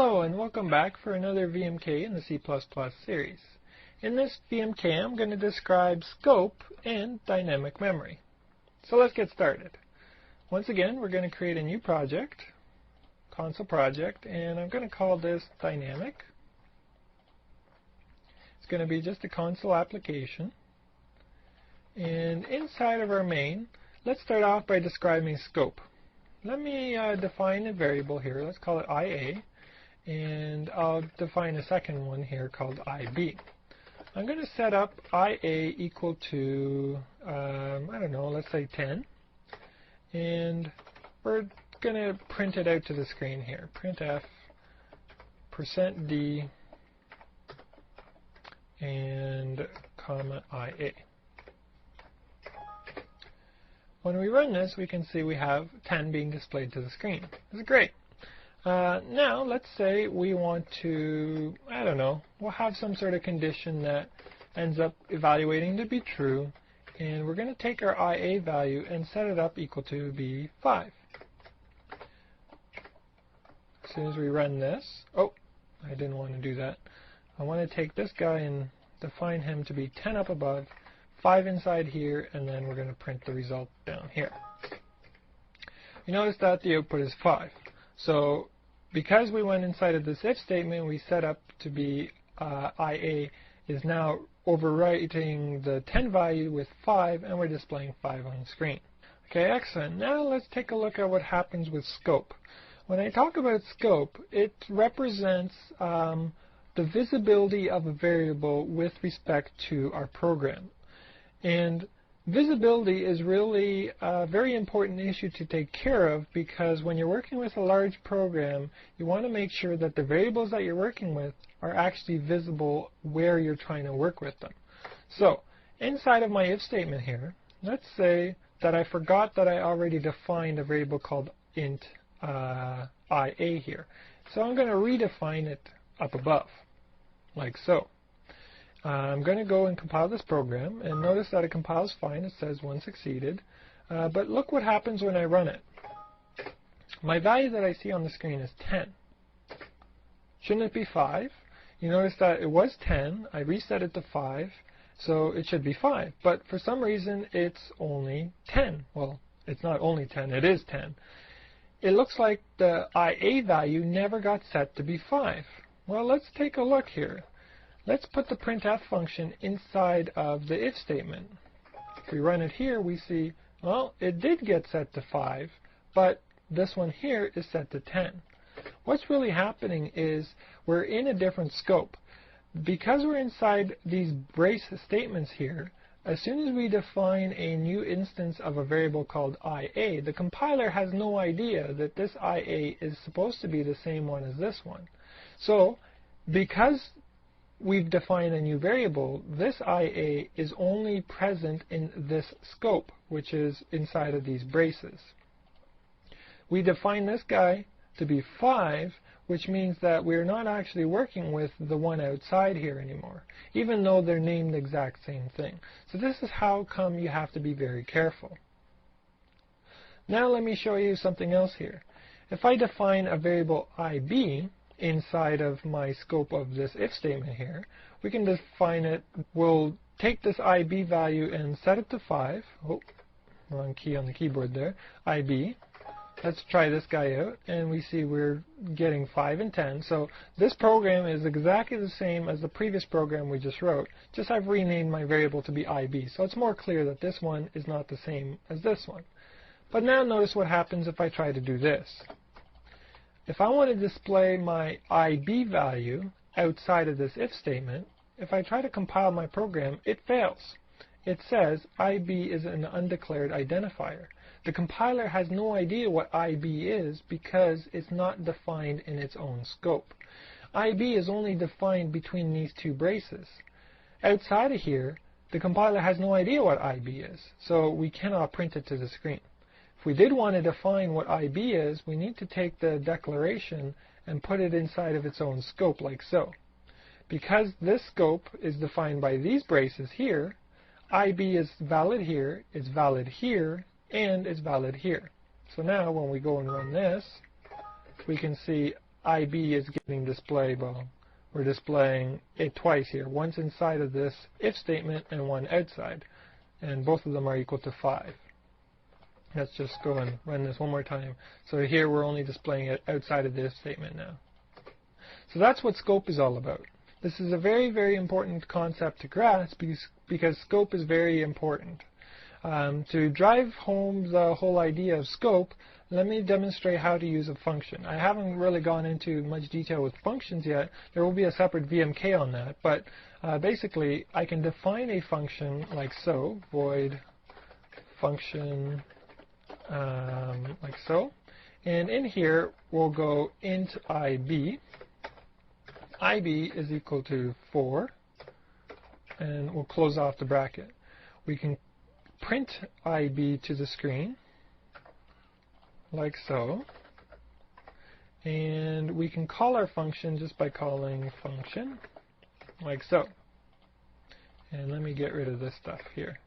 Hello and welcome back for another VMK in the C++ series. In this VMK I'm going to describe scope and dynamic memory. So let's get started. Once again we're going to create a new project, console project, and I'm going to call this dynamic. It's going to be just a console application. And inside of our main, let's start off by describing scope. Let me define a variable here. Let's call it IA. And I'll define a second one here called IB. I'm going to set up IA equal to, I don't know, let's say 10. And we're going to print it out to the screen here. Printf %d and comma IA. When we run this, we can see we have 10 being displayed to the screen. This is great. Now, let's say we want to, I don't know, we'll have some sort of condition that ends up evaluating to be true, and we're going to take our IA value and set it up equal to be 5. As soon as we run this, oh, I didn't want to do that. I want to take this guy and define him to be 10 up above, 5 inside here, and then we're going to print the result down here. You notice that the output is 5. So because we went inside of this if statement, we set up to be IA is now overwriting the 10 value with 5, and we're displaying 5 on the screen. Okay, excellent. Now let's take a look at what happens with scope. When I talk about scope, it represents the visibility of a variable with respect to our program. And visibility is really a very important issue to take care of, because when you're working with a large program, you want to make sure that the variables that you're working with are actually visible where you're trying to work with them. So inside of my if statement here, let's say that I forgot that I already defined a variable called int IA here. So I'm going to redefine it up above, like so. I'm going to go and compile this program, and notice that it compiles fine. It says 1 succeeded. But look what happens when I run it. My value that I see on the screen is 10. Shouldn't it be 5? You notice that it was 10. I reset it to 5, so it should be 5. But for some reason, it's only 10. Well, it's not only 10. It is 10. It looks like the IA value never got set to be 5. Well, let's take a look here. Let's put the printf function inside of the if statement. If we run it here, we see, well, it did get set to 5, but this one here is set to 10. What's really happening is we're in a different scope. Because we're inside these brace statements here, as soon as we define a new instance of a variable called IA, the compiler has no idea that this IA is supposed to be the same one as this one. So, because we've defined a new variable, this IA is only present in this scope, which is inside of these braces. We define this guy to be 5, which means that we're not actually working with the one outside here anymore, even though they're named the exact same thing. So this is how come you have to be very careful. Now let me show you something else here. If I define a variable IB inside of my scope of this if statement here, we can define it. We'll take this IB value and set it to 5. Oh, wrong key on the keyboard there. IB. Let's try this guy out, and we see we're getting 5 and 10. So this program is exactly the same as the previous program we just wrote, just I've renamed my variable to be IB. So it's more clear that this one is not the same as this one. But now notice what happens if I try to do this. If I want to display my IB value outside of this if statement, if I try to compile my program, it fails. It says IB is an undeclared identifier. The compiler has no idea what IB is because it's not defined in its own scope. IB is only defined between these two braces. Outside of here, the compiler has no idea what IB is, so we cannot print it to the screen. If we did want to define what IB is, we need to take the declaration and put it inside of its own scope, like so. Because this scope is defined by these braces here, IB is valid here, it's valid here, and it's valid here. So now when we go and run this, we can see IB is getting displayed, well, we're displaying it twice here. Once inside of this if statement and one outside. And both of them are equal to 5. Let's just go and run this one more time. So here we're only displaying it outside of the if statement now. So that's what scope is all about. This is a very, very important concept to grasp because scope is very important. To drive home the whole idea of scope, let me demonstrate how to use a function. I haven't really gone into much detail with functions yet. There will be a separate VMK on that, but basically I can define a function like so, void function like so, and in here we'll go int IB. IB is equal to 4, and we'll close off the bracket. We can print IB to the screen like so, and we can call our function just by calling function like so. And let me get rid of this stuff here.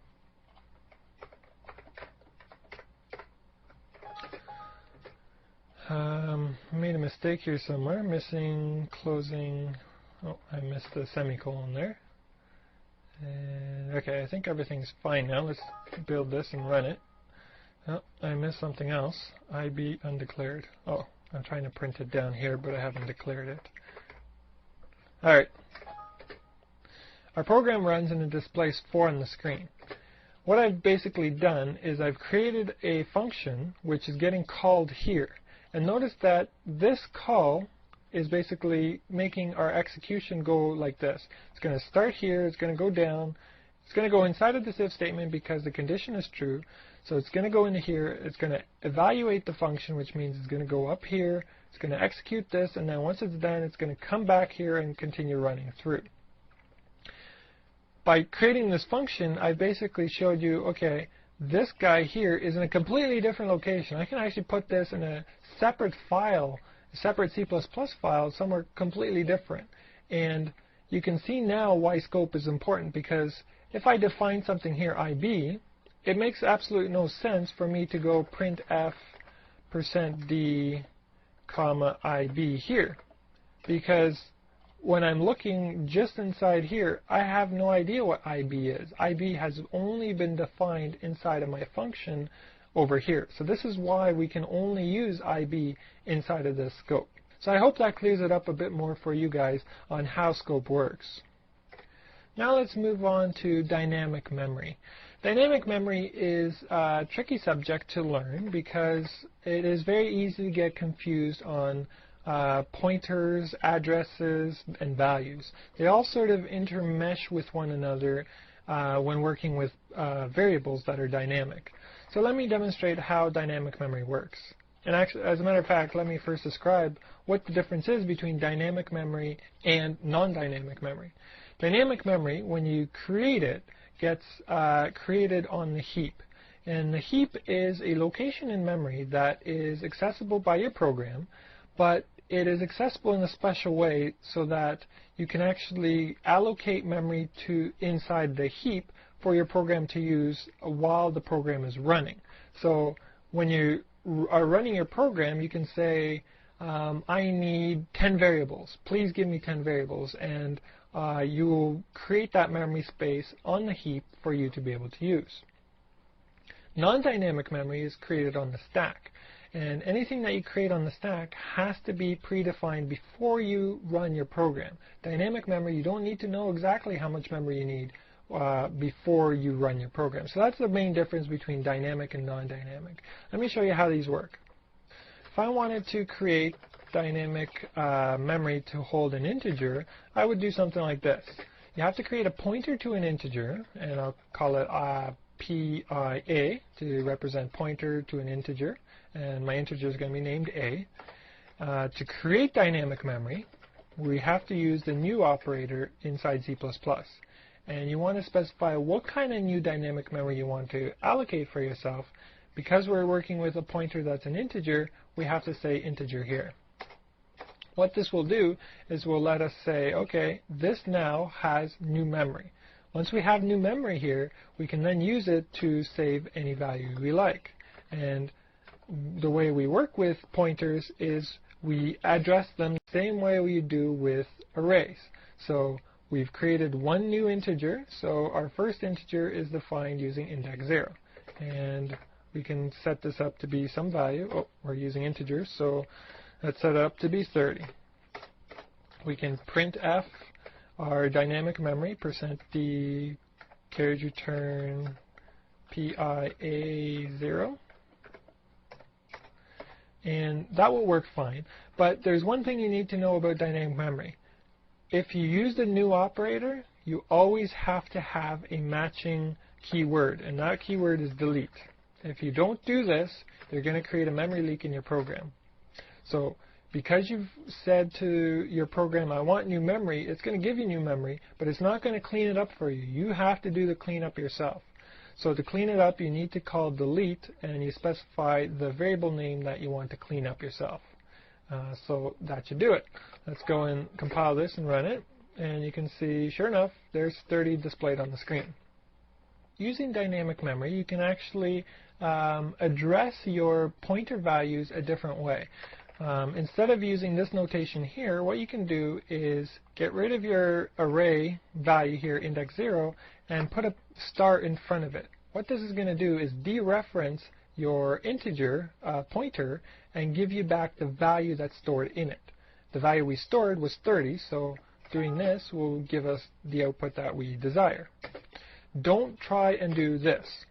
I made a mistake here somewhere, missing closing. Oh, I missed the semicolon there. And okay, I think everything's fine now. Let's build this and run it. Oh, I missed something else. IB undeclared. Oh, I'm trying to print it down here, but I haven't declared it. Alright. Our program runs and it displays 4 on the screen. What I've basically done is I've created a function which is getting called here. And notice that this call is basically making our execution go like this. It's going to start here, it's going to go down, it's going to go inside of this if statement because the condition is true. So it's going to go into here, it's going to evaluate the function, which means it's going to go up here, it's going to execute this, and then once it's done, it's going to come back here and continue running through. By creating this function, I basically showed you, okay, this guy here is in a completely different location. I can actually put this in a separate file, a separate C++ file, somewhere completely different. And you can see now why scope is important, because if I define something here, IB, it makes absolutely no sense for me to go printf %d, IB here, because when I'm looking just inside here, I have no idea what IB is. IB has only been defined inside of my function over here. So this is why we can only use IB inside of this scope. So I hope that clears it up a bit more for you guys on how scope works. Now let's move on to dynamic memory. Dynamic memory is a tricky subject to learn because it is very easy to get confused on pointers, addresses, and values. They all sort of intermesh with one another when working with variables that are dynamic. So let me demonstrate how dynamic memory works. And actually, as a matter of fact, let me first describe what the difference is between dynamic memory and non-dynamic memory. Dynamic memory, when you create it, gets created on the heap. And the heap is a location in memory that is accessible by your program, but it is accessible in a special way so that you can actually allocate memory to inside the heap for your program to use while the program is running. So when you are running your program, you can say, I need 10 variables. Please give me 10 variables. And you will create that memory space on the heap for you to be able to use. Non-dynamic memory is created on the stack. And anything that you create on the stack has to be predefined before you run your program. Dynamic memory, you don't need to know exactly how much memory you need before you run your program. So that's the main difference between dynamic and non-dynamic. Let me show you how these work. If I wanted to create dynamic memory to hold an integer, I would do something like this. You have to create a pointer to an integer, and I'll call it PIA to represent pointer to an integer. And my integer is going to be named A. To create dynamic memory, we have to use the new operator inside C++. And you want to specify what kind of new dynamic memory you want to allocate for yourself. Because we're working with a pointer that's an integer, we have to say integer here. What this will do is will let us say, okay, this now has new memory. Once we have new memory here, we can then use it to save any value we like. And the way we work with pointers is we address them the same way we do with arrays. So we've created one new integer, so our first integer is defined using index 0. And we can set this up to be some value. Oh, we're using integers, so let's set it up to be 30. We can printf our dynamic memory, %d carriage return PIA0. And that will work fine. But there's one thing you need to know about dynamic memory. If you use the new operator, you always have to have a matching keyword, and that keyword is delete. If you don't do this, you're going to create a memory leak in your program. So because you've said to your program, I want new memory, it's going to give you new memory, but it's not going to clean it up for you. You have to do the cleanup yourself. So to clean it up, you need to call delete, and you specify the variable name that you want to clean up yourself. So that should do it. Let's go and compile this and run it, and you can see, sure enough, there's 30 displayed on the screen. Using dynamic memory, you can actually address your pointer values a different way. Instead of using this notation here, what you can do is get rid of your array value here, index 0, and put a star in front of it. What this is going to do is dereference your integer pointer and give you back the value that's stored in it. The value we stored was 30, so doing this will give us the output that we desire. Don't try and do this.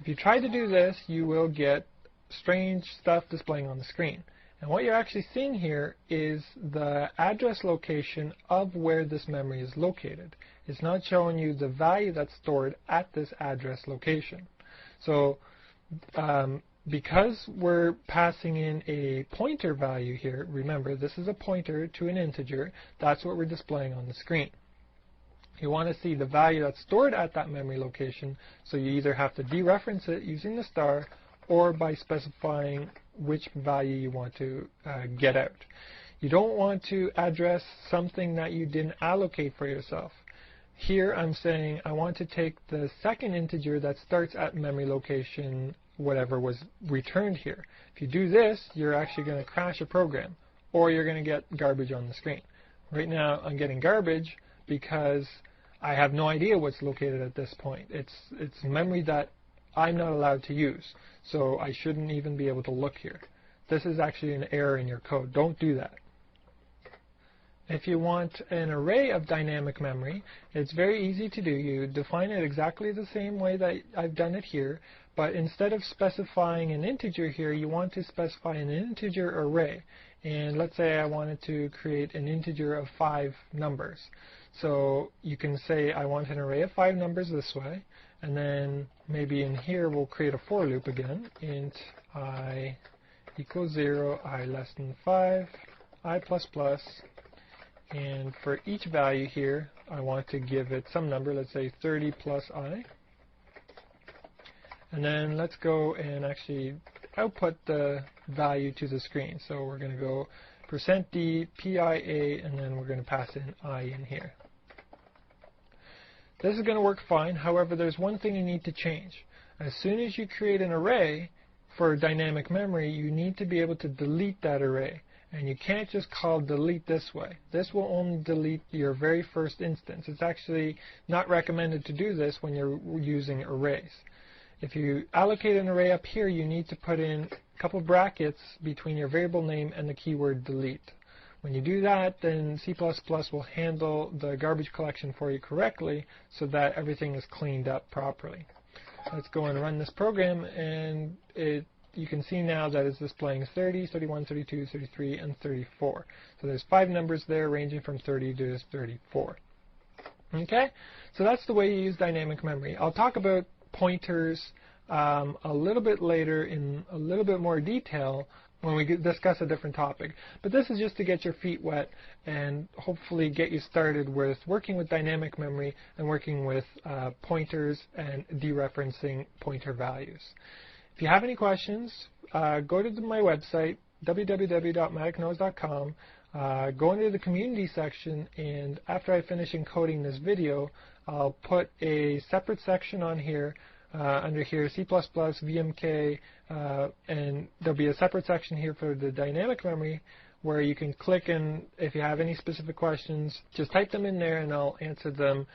If you try to do this, you will get strange stuff displaying on the screen. And what you're actually seeing here is the address location of where this memory is located. It's not showing you the value that's stored at this address location. So because we're passing in a pointer value here, remember this is a pointer to an integer, that's what we're displaying on the screen. You want to see the value that's stored at that memory location, so you either have to dereference it using the star or by specifying which value you want to get out. You don't want to address something that you didn't allocate for yourself. Here I'm saying I want to take the second integer that starts at memory location whatever was returned here. If you do this, you're actually going to crash a program, or you're going to get garbage on the screen. Right now I'm getting garbage because I have no idea what's located at this point. It's memory that I'm not allowed to use, so I shouldn't even be able to look here. This is actually an error in your code. Don't do that. If you want an array of dynamic memory, it's very easy to do. You define it exactly the same way that I've done it here, but instead of specifying an integer here, you want to specify an integer array. And let's say I wanted to create an integer of 5 numbers. So you can say I want an array of 5 numbers this way, and then maybe in here we'll create a for loop again. Int I equals 0, I less than 5, I plus plus. And for each value here, I want to give it some number, let's say 30 plus I. And then let's go and actually output the value to the screen. So we're going to go %d PIA, and then we're going to pass in I in here. This is going to work fine. However, there's one thing you need to change. As soon as you create an array for dynamic memory, you need to be able to delete that array. And you can't just call delete this way. This will only delete your very first instance. It's actually not recommended to do this when you're using arrays. If you allocate an array up here, you need to put in a couple brackets between your variable name and the keyword delete. When you do that, then C++ will handle the garbage collection for you correctly so that everything is cleaned up properly. Let's go and run this program, and you can see now that it's displaying 30, 31, 32, 33, and 34. So there's 5 numbers there ranging from 30 to 34. Okay? So that's the way you use dynamic memory. I'll talk about pointers a little bit later in a little bit more detail when we discuss a different topic. But this is just to get your feet wet and hopefully get you started with working with dynamic memory and working with pointers and dereferencing pointer values. If you have any questions, go to my website, www.maticknows.com, go into the community section, and after I finish encoding this video, I'll put a separate section on here, under here, C++, VMK, and there'll be a separate section here for the dynamic memory where you can click, and if you have any specific questions, just type them in there and I'll answer them